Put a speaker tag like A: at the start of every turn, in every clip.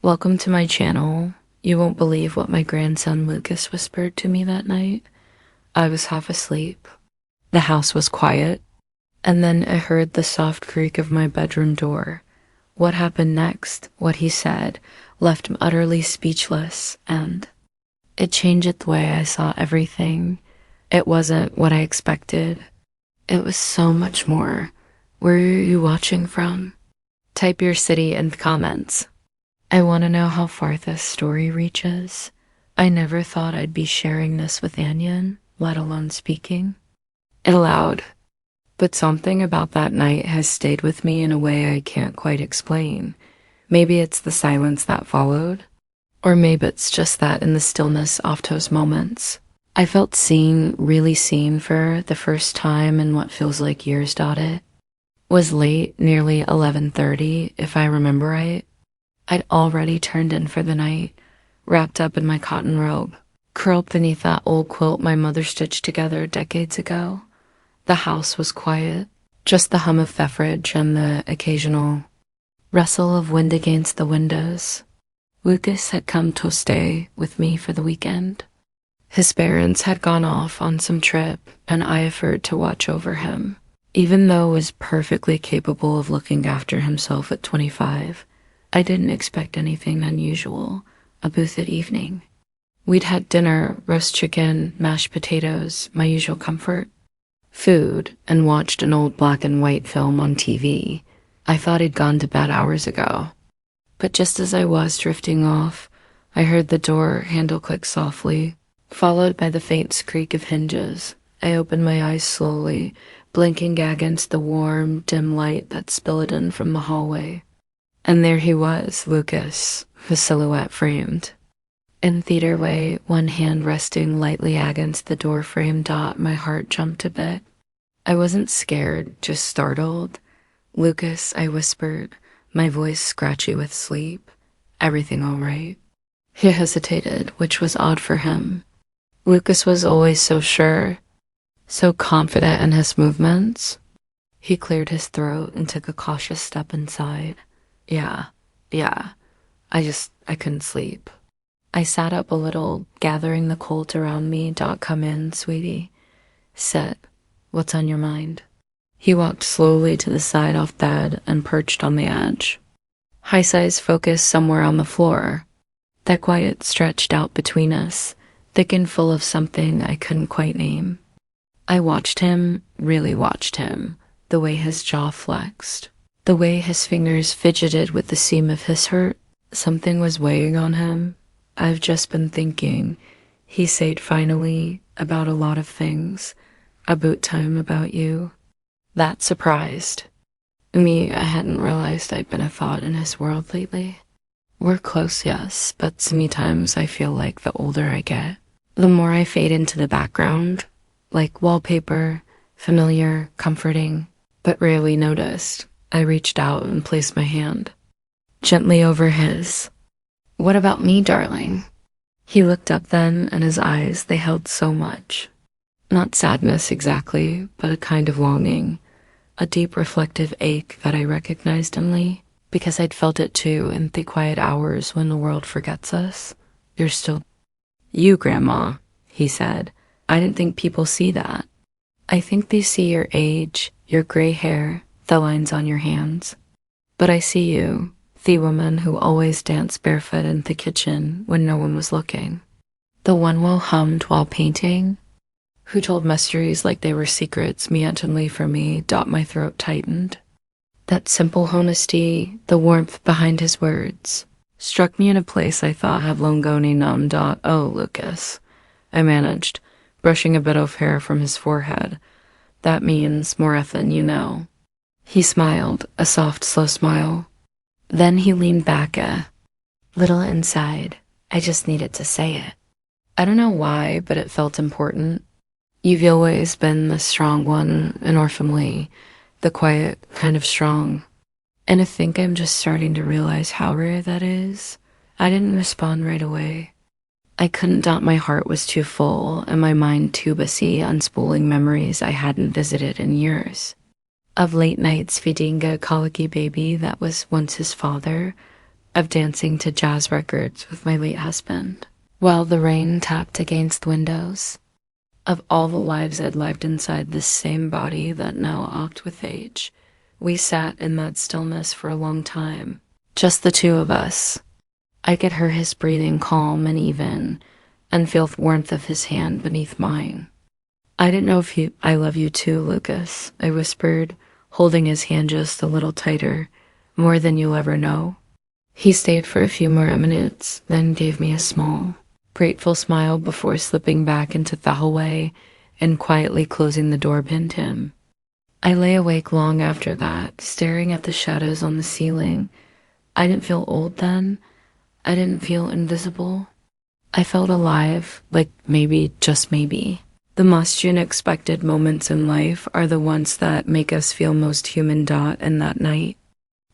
A: Welcome to my channel. You won't believe what my grandson Lucas whispered to me that night. I was half asleep. The house was quiet, and then I heard the soft creak of my bedroom door. What happened next, what he said, left me utterly speechless, and it changed the way I saw everything. It wasn't what I expected. It was so much more. Where are you watching from? Type your city in the comments. I want to know how far this story reaches. I never thought I'd be sharing this with Anyan, let alone speaking it aloud. But something about that night has stayed with me in a way I can't quite explain. Maybe it's the silence that followed, or maybe it's just that in the stillness of those moments, I felt seen, really seen for the first time in what feels like years. It was late, nearly 11:30, if I remember right. I'd already turned in for the night, wrapped up in my cotton robe, curled beneath that old quilt my mother stitched together decades ago. The house was quiet, just the hum of beverage and the occasional rustle of wind against the windows. Lucas had come to stay with me for the weekend. His parents had gone off on some trip, and I offered to watch over him. Even though I was perfectly capable of looking after himself at 25, I didn't expect anything unusual, a boothid evening. We'd had dinner, roast chicken, mashed potatoes, my usual comfort food, and watched an old black and white film on TV. I thought he'd gone to bed hours ago. But just as I was drifting off, I heard the door handle click softly, followed by the faint squeak of hinges. I opened my eyes slowly, blinking against the warm, dim light that spilled in from the hallway. And there he was, Lucas, his silhouette framed. In theater way, one hand resting lightly against the door frame. My heart jumped a bit. I wasn't scared, just startled. "Lucas," I whispered, my voice scratchy with sleep. "Everything all right?" He hesitated, which was odd for him. Lucas was always so sure, so confident in his movements. He cleared his throat and took a cautious step inside. Yeah. I couldn't sleep. I sat up a little, gathering the colt around me. "Come in, sweetie. Sit. What's on your mind?" He walked slowly to the side off bed and perched on the edge. High eyes focused somewhere on the floor. That quiet stretched out between us, thick and full of something I couldn't quite name. I watched him, really watched him, the way his jaw flexed, the way his fingers fidgeted with the seam of his hurt. Something was weighing on him. "I've just been thinking," he said finally, "about a lot of things. About time, about you." That surprised me. I hadn't realized I'd been a thought in his world lately. We're close, yes, but sometimes I feel like the older I get, the more I fade into the background, like wallpaper, familiar, comforting, but rarely noticed. I reached out and placed my hand gently over his. "What about me, darling?" He looked up then, and his eyes, they held so much. Not sadness exactly, but a kind of longing, a deep reflective ache that I recognized dimly, because I'd felt it too in the quiet hours when the world forgets us. "You're still you, Grandma," he said. "I didn't think people see that. I think they see your age, your gray hair, the lines on your hands. But I see you, the woman who always danced barefoot in the kitchen when no one was looking. The one who hummed while painting, who told mysteries like they were secrets meantly for me." My throat tightened. That simple honesty, the warmth behind his words, struck me in a place I thought had long gone numb. "Oh, Lucas," I managed, brushing a bit of hair from his forehead. "That means more than you know." He smiled, a soft, slow smile. Then he leaned back a little inside. I just needed to say it. I don't know why, but it felt important. "You've always been the strong one in our family, the quiet kind of strong. And I think I'm just starting to realize how rare that is." I didn't respond right away. I couldn't. My heart was too full, and my mind too busy unspooling memories I hadn't visited in years. Of late nights feeding a colicky baby that was once his father, of dancing to jazz records with my late husband, while the rain tapped against windows, of all the lives I'd lived inside this same body that now ached with age. We sat in that stillness for a long time, just the two of us. I could hear his breathing calm and even, and feel the warmth of his hand beneath mine. I didn't know if I love you too, Lucas, I whispered, holding his hand just a little tighter, more than you'll ever know. He stayed for a few more minutes, then gave me a small, grateful smile before slipping back into the hallway and quietly closing the door behind him. I lay awake long after that, staring at the shadows on the ceiling. I didn't feel old then. I didn't feel invisible. I felt alive, like maybe, just maybe. The most unexpected moments in life are the ones that make us feel most human. And that night,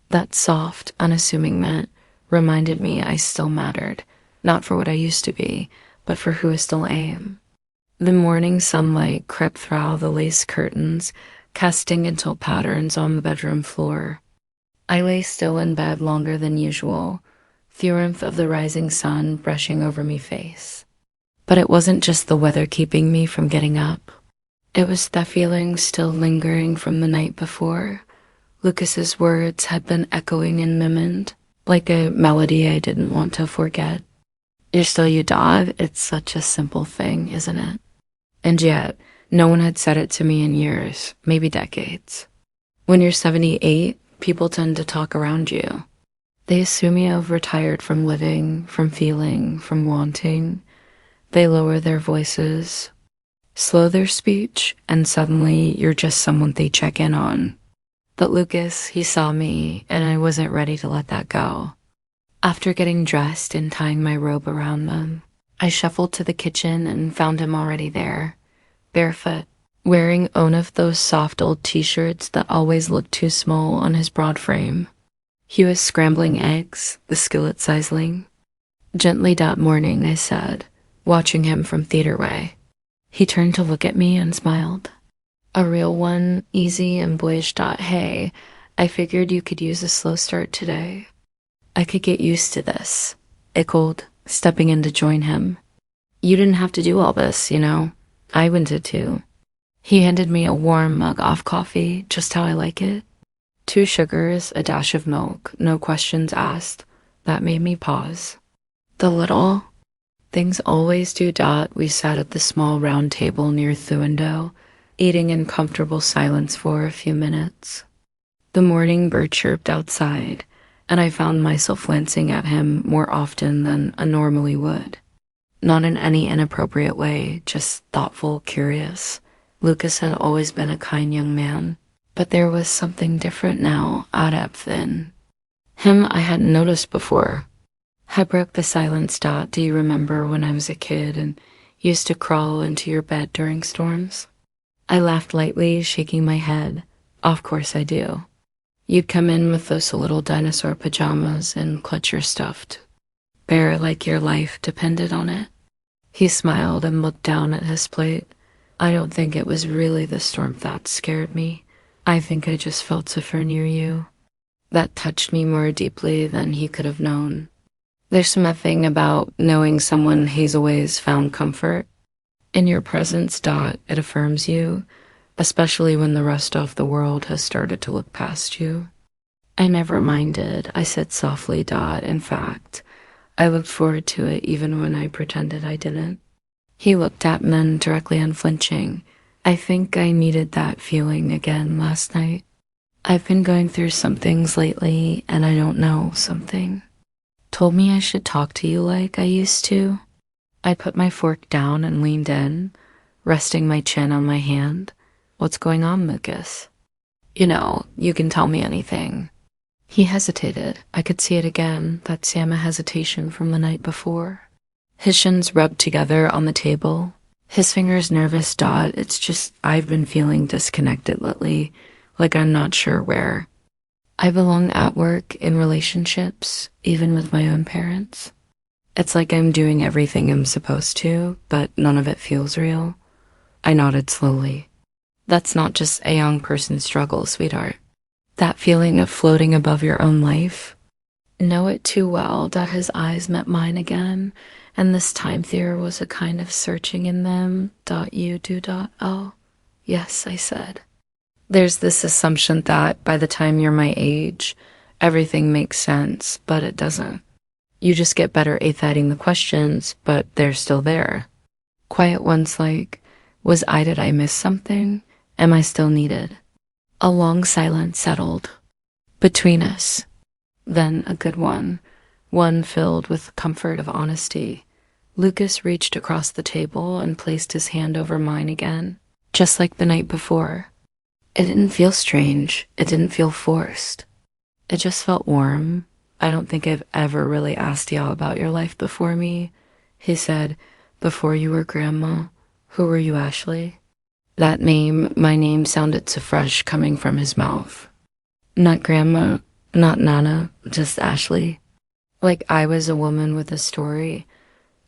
A: that soft, unassuming mint reminded me I still mattered, not for what I used to be, but for who I still am. The morning sunlight crept through the lace curtains, casting gentle patterns on the bedroom floor. I lay still in bed longer than usual, the warmth of the rising sun brushing over my face. But it wasn't just the weather keeping me from getting up. It was the feeling still lingering from the night before. Lucas's words had been echoing in my mind, like a melody I didn't want to forget. You're still you, Dad. It's such a simple thing, isn't it? And yet, no one had said it to me in years, maybe decades. When you're 78, people tend to talk around you. They assume you have retired from living, from feeling, from wanting. They lower their voices, slow their speech, and suddenly you're just someone they check in on. But Lucas, he saw me, and I wasn't ready to let that go. After getting dressed and tying my robe around them, I shuffled to the kitchen and found him already there, barefoot, wearing one of those soft old t-shirts that always looked too small on his broad frame. He was scrambling eggs, the skillet sizzling. Gently that morning, I said, watching him from theater way. He turned to look at me and smiled. A real one, easy and boyish. Hey, I figured you could use a slow start today. I could get used to this, ickled, stepping in to join him. You didn't have to do all this, you know. I wanted to. He handed me a warm mug of coffee, just how I like it. 2 sugars, a dash of milk, no questions asked. That made me pause. The little things always do. We sat at the small round table near the window, eating in comfortable silence for a few minutes. The morning bird chirped outside, and I found myself glancing at him more often than I normally would. Not in any inappropriate way, just thoughtful, curious. Lucas had always been a kind young man, but there was something different now, out of thin. Him I hadn't noticed before. I broke the silence. Do you remember when I was a kid and used to crawl into your bed during storms? I laughed lightly, shaking my head. Of course I do. You'd come in with those little dinosaur pajamas and clutch your stuffed bear like your life depended on it. He smiled and looked down at his plate. I don't think it was really the storm that scared me. I think I just felt safer near you. That touched me more deeply than he could have known. There's something about knowing someone has always found comfort in your presence. It affirms you, especially when the rest of the world has started to look past you. I never minded, I said softly. In fact, I looked forward to it even when I pretended I didn't. He looked at me directly, unflinching. I think I needed that feeling again last night. I've been going through some things lately, and I don't know, something told me I should talk to you like I used to. I put my fork down and leaned in, resting my chin on my hand. What's going on, Lucas? You know, you can tell me anything. He hesitated. I could see it again, that Sama hesitation from the night before. His shins rubbed together on the table. His fingers nervous. It's just I've been feeling disconnected lately, like I'm not sure where. I belong at work, in relationships, even with my own parents. It's like I'm doing everything I'm supposed to, but none of it feels real. I nodded slowly. That's not just a young person's struggle, sweetheart. That feeling of floating above your own life, know it too well that his eyes met mine again, and this time there was a kind of searching in them. You do. Oh, yes, I said. There's this assumption that by the time you're my age, everything makes sense, but it doesn't. You just get better at the questions, but they're still there. Quiet ones like, did I miss something? Am I still needed? A long silence settled between us. Then a good one filled with the comfort of honesty. Lucas reached across the table and placed his hand over mine again, just like the night before. It didn't feel strange. It didn't feel forced. It just felt warm. I don't think I've ever really asked y'all about your life before me. He said, before you were Grandma, who were you, Ashley? My name sounded so fresh coming from his mouth. Not Grandma, not Nana, just Ashley. Like I was a woman with a story,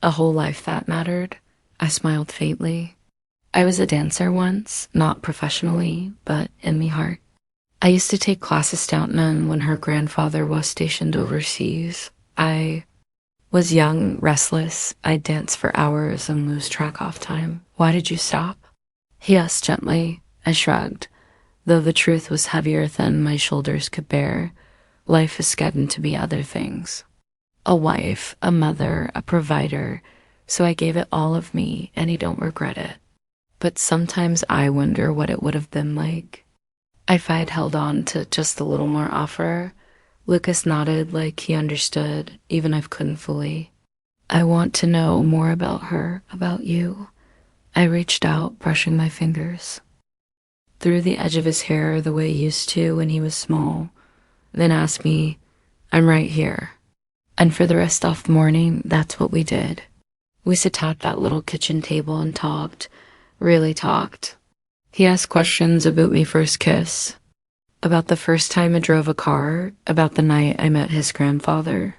A: a whole life that mattered. I smiled faintly. I was a dancer once, not professionally, but in me heart. I used to take classes down None when her grandfather was stationed overseas. I was young, restless. I'd dance for hours and lose track of time. Why did you stop? He asked gently. I shrugged, though the truth was heavier than my shoulders could bear. Life is getting to be other things. A wife, a mother, a provider. So I gave it all of me, and I don't regret it. But sometimes I wonder what it would have been like if I'd held on to just a little more offer. Lucas nodded like he understood, even if couldn't fully. I want to know more about her, about you. I reached out, brushing my fingers through the edge of his hair the way he used to when he was small, then asked me, I'm right here. And for the rest of the morning, that's what we did. We sat at that little kitchen table and talked, really talked. He asked questions about my first kiss, about the first time I drove a car, about the night I met his grandfather.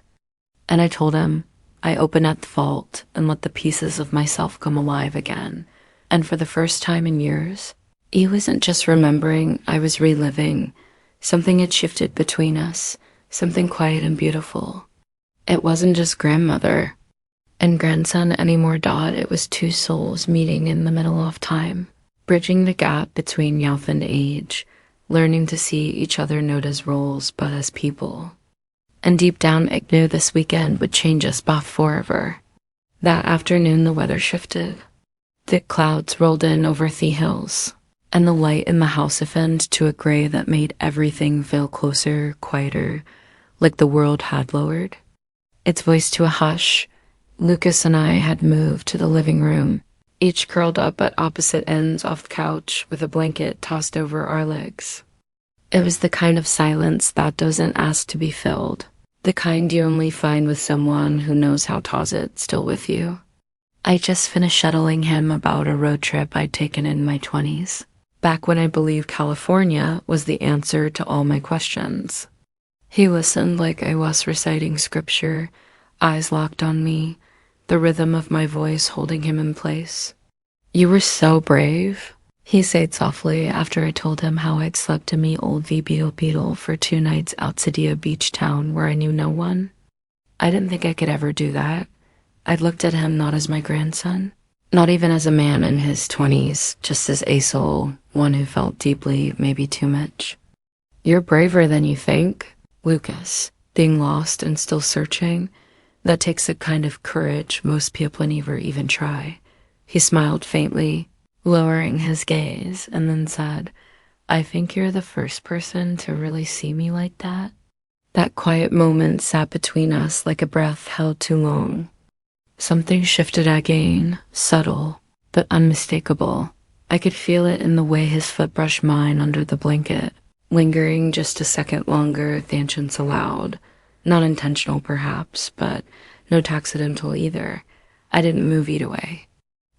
A: And I told him I opened at the vault and let the pieces of myself come alive again. And for the first time in years, he wasn't just remembering, I was reliving. Something had shifted between us, something quiet and beautiful. It wasn't just grandmother and grandson anymore. It was two souls meeting in the middle of time, bridging the gap between youth and age, learning to see each other not as roles but as people. And deep down I knew this weekend would change us both forever. That afternoon the weather shifted. Thick clouds rolled in over the hills, and the light in the house opened to a gray that made everything feel closer, quieter, like the world had lowered its voice to a hush. Lucas and I had moved to the living room, each curled up at opposite ends of the couch with a blanket tossed over our legs. It was the kind of silence that doesn't ask to be filled, the kind you only find with someone who knows how to sit still with you. I just finished shuttling him about a road trip I'd taken in my 20s, back when I believed California was the answer to all my questions. He listened like I was reciting scripture, eyes locked on me, the rhythm of my voice holding him in place. You were so brave, he said softly after I told him how I'd slept in me old Beetle for 2 nights outside a beach town where I knew no one. I didn't think I could ever do that. I'd looked at him not as my grandson, not even as a man in his 20s, just as a soul, one who felt deeply, maybe too much. You're braver than you think, Lucas, being lost and still searching. That takes a kind of courage most people never even try. He smiled faintly, lowering his gaze, and then said, I think you're the first person to really see me like that. That quiet moment sat between us like a breath held too long. Something shifted again, subtle, but unmistakable. I could feel it in the way his foot brushed mine under the blanket, lingering just a second longer than chance allowed. Not intentional, perhaps, but no accidental either. I didn't move either way.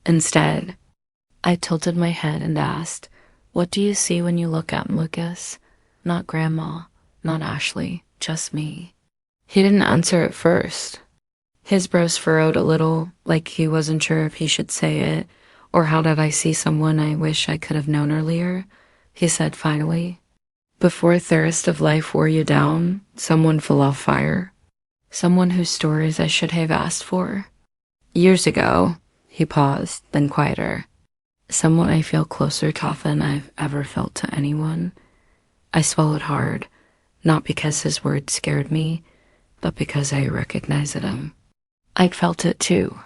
A: Instead, I tilted my head and asked, what do you see when you look at him, Lucas? Not Grandma, not Ashley, just me. He didn't answer at first. His brows furrowed a little, like he wasn't sure if he should say it, or how did I see someone I wish I could have known earlier. He said finally, before thirst of life wore you down, someone full of fire. Someone whose stories I should have asked for. Years ago, he paused, then quieter. Someone I feel closer to than I've ever felt to anyone. I swallowed hard, not because his words scared me, but because I recognized him. I'd felt it too.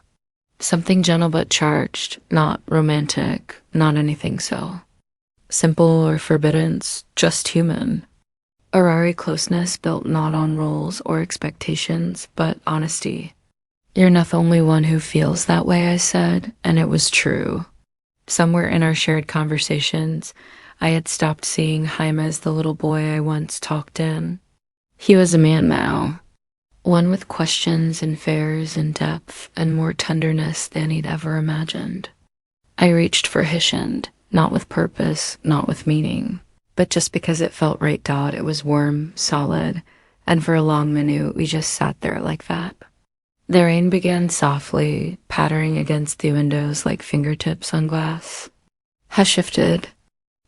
A: Something gentle but charged, not romantic, not anything so. Simple or forbidden, just human. A rare closeness built not on roles or expectations, but honesty. You're not the only one who feels that way, I said, and it was true. Somewhere in our shared conversations, I had stopped seeing Jaime as the little boy I once talked in. He was a man now, one with questions and fears and depth and more tenderness than he'd ever imagined. I reached for his hand, not with purpose, not with meaning, but just because it felt right. It was warm, solid, and for a long minute we just sat there like that. The rain began softly, pattering against the windows like fingertips on glass. I shifted.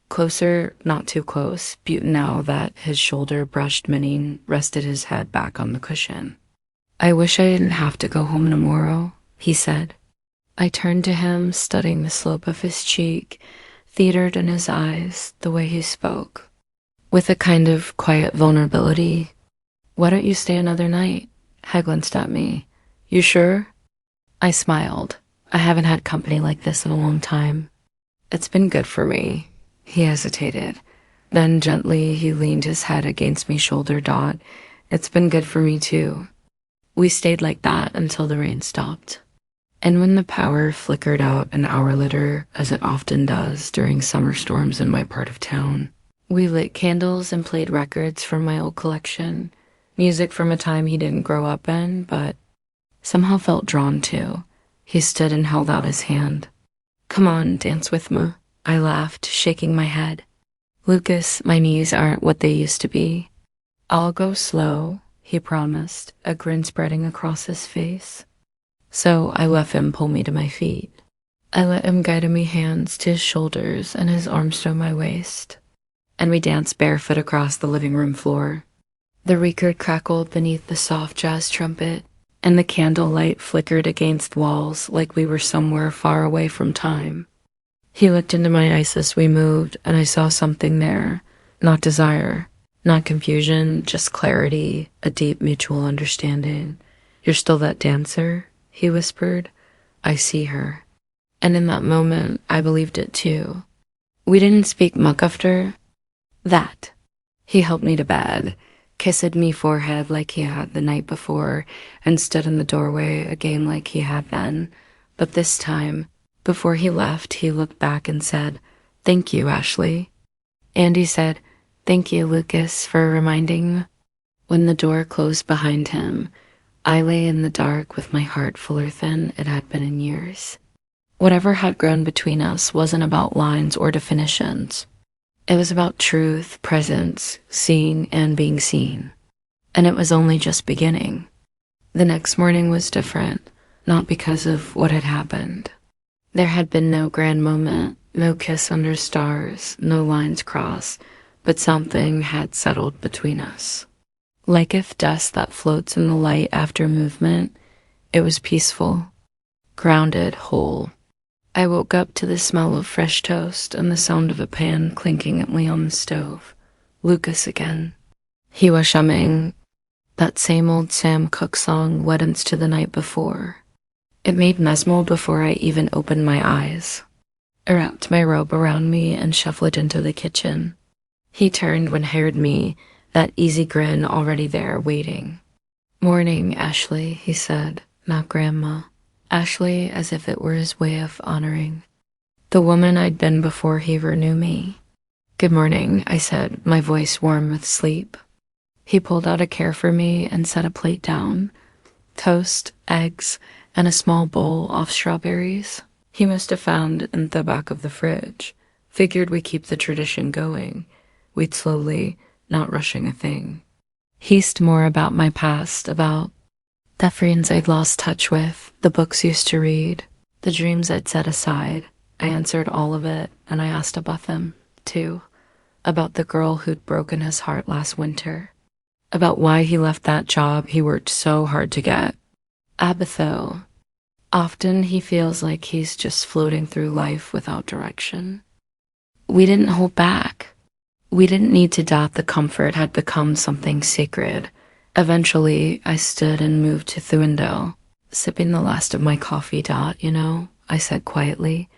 A: Closer, not too close, but now that his shoulder brushed mine, rested his head back on the cushion. I wish I didn't have to go home tomorrow, he said. I turned to him, studying the slope of his cheek, theatered in his eyes, the way he spoke. With a kind of quiet vulnerability. Why don't you stay another night? He glanced at me. You sure? I smiled. I haven't had company like this in a long time. It's been good for me. He hesitated. Then gently he leaned his head against me shoulder. It's been good for me too. We stayed like that until the rain stopped. And when the power flickered out an hour later, as it often does during summer storms in my part of town, we lit candles and played records from my old collection, music from a time he didn't grow up in, but somehow felt drawn to. He stood and held out his hand. Come on, dance with me. I laughed, shaking my head. Lucas, my knees aren't what they used to be. I'll go slow, he promised, a grin spreading across his face. So I let him pull me to my feet. I let him guide me hands to his shoulders and his arms to my waist. And we danced barefoot across the living room floor. The record crackled beneath the soft jazz trumpet, and the candlelight flickered against walls like we were somewhere far away from time. He looked into my eyes as we moved, and I saw something there. Not desire, not confusion, just clarity, a deep mutual understanding. You're still that dancer? He whispered. I see her. And in that moment, I believed it too. We didn't speak much after that. He helped me to bed, kissed me forehead like he had the night before, and stood in the doorway again like he had then. But this time, before he left, he looked back and said, Thank you, Ashley. And he said, Thank you, Lucas, for reminding me. When the door closed behind him, I lay in the dark with my heart fuller than it had been in years. Whatever had grown between us wasn't about lines or definitions. It was about truth, presence, seeing and being seen. And it was only just beginning. The next morning was different, not because of what had happened. There had been no grand moment, no kiss under stars, no lines crossed, but something had settled between us. Like if dust that floats in the light after movement, it was peaceful, grounded, whole. I woke up to the smell of fresh toast and the sound of a pan clinking gently on the stove. Lucas again. He was humming that same old Sam Cooke song, Weddings to the Night Before. It made mesmo before I even opened my eyes. I wrapped my robe around me and shuffled into the kitchen. He turned when he heard me, that easy grin already there, waiting. Morning, Ashley, he said, not Grandma. Ashley, as if it were his way of honoring the woman I'd been before he ever knew me. Good morning, I said, my voice warm with sleep. He pulled out a care for me and set a plate down. Toast, eggs, and a small bowl of strawberries. He must have found in the back of the fridge. Figured we keep the tradition going. We'd slowly, not rushing a thing. He'd more about my past, about the friends I'd lost touch with, the books used to read, the dreams I'd set aside. I answered all of it, and I asked about them, too. About the girl who'd broken his heart last winter. about why he left that job he worked so hard to get. Abatho. Often he feels like he's just floating through life without direction. We didn't hold back. We didn't need to doubt the comfort had become something sacred. Eventually, I stood and moved to the window, sipping the last of my coffee. I said quietly.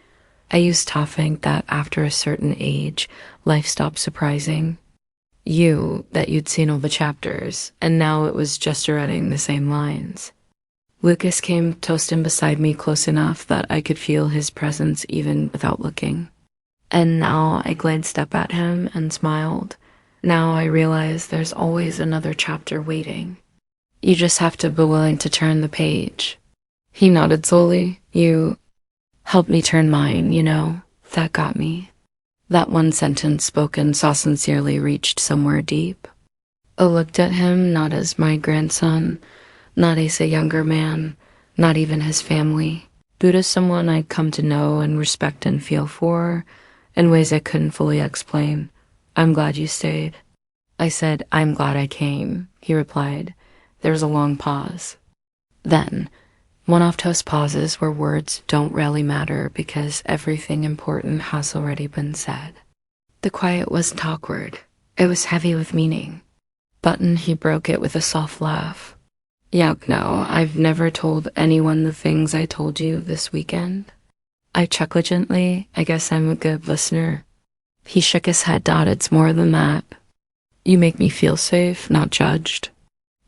A: I used to think that after a certain age, life stopped surprising. That you'd seen all the chapters, and now it was just reading the same lines. Lucas came toasting beside me close enough that I could feel his presence even without looking. And now I glanced up at him and smiled. Now I realize there's always another chapter waiting. You just have to be willing to turn the page. He nodded slowly. You helped me turn mine, That got me. That one sentence spoken so sincerely reached somewhere deep. I looked at him not as my grandson, not as a younger man, not even his family, but as someone I'd come to know and respect and feel for, in ways I couldn't fully explain. I'm glad you stayed. I said, I'm glad I came, he replied. There was a long pause. Then, one of those pauses where words don't really matter because everything important has already been said. The quiet wasn't awkward. It was heavy with meaning. Button, he broke it with a soft laugh. Yeah, no, I've never told anyone the things I told you this weekend. I chuckled gently. I guess I'm a good listener. He shook his head. It's more than that. You make me feel safe, not judged.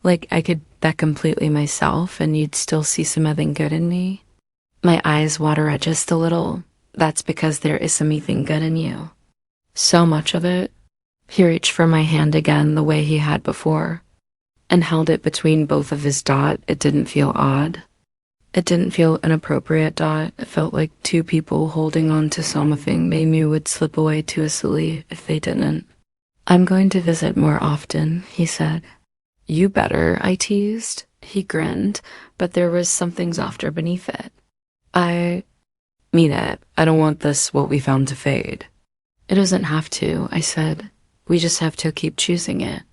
A: Like I could bet completely myself and you'd still see something good in me. My eyes water just a little. That's because there is something good in you. So much of it. He reached for my hand again the way he had before and held it between both of his. It didn't feel odd. It didn't feel inappropriate. It felt like two people holding on to something they knew would slip away too easily if they didn't. I'm going to visit more often, he said. You better, I teased. He grinned, but there was something softer beneath it. I mean it. I don't want what we found to fade. It doesn't have to, I said. We just have to keep choosing it.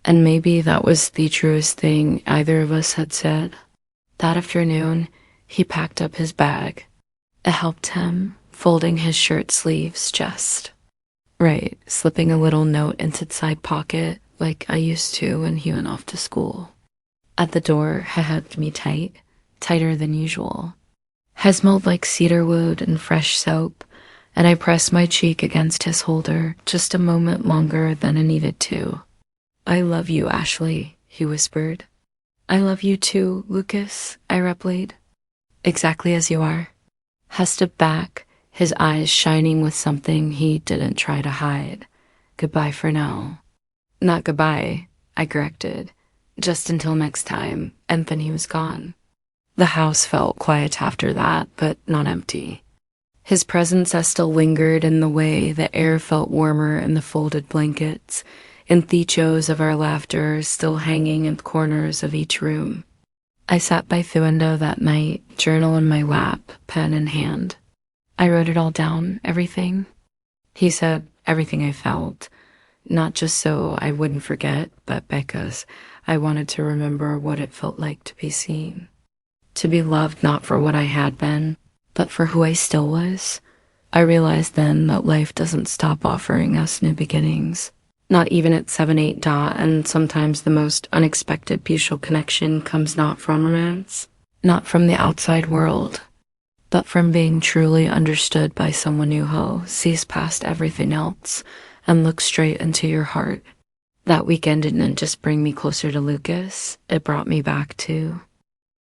A: And maybe that was the truest thing either of us had said. That afternoon, he packed up his bag. I helped him, folding his shirt sleeves just right, slipping a little note into its side pocket like I used to when he went off to school. At the door, he hugged me tight, tighter than usual. He smelled like cedar wood and fresh soap, and I pressed my cheek against his shoulder just a moment longer than I needed to. I love you, Ashley, he whispered. I love you too, Lucas, I replied. Exactly as you are. He stepped back, his eyes shining with something he didn't try to hide. Goodbye for now. Not goodbye, I corrected. Just until next time, and then he was gone. The house felt quiet after that, but not empty. His presence still lingered in the way the air felt warmer in the folded blankets, and the echoes of our laughter still hanging in the corners of each room. I sat by the window that night, journal in my lap, pen in hand. I wrote it all down, everything. He said everything I felt, not just so I wouldn't forget, but because I wanted to remember what it felt like to be seen. To be loved not for what I had been, but for who I still was. I realized then that life doesn't stop offering us new beginnings. Not even at 7-8. And sometimes the most unexpected peaceful connection comes not from romance, not from the outside world, but from being truly understood by someone who sees past everything else and looks straight into your heart. That weekend didn't just bring me closer to Lucas, it brought me back to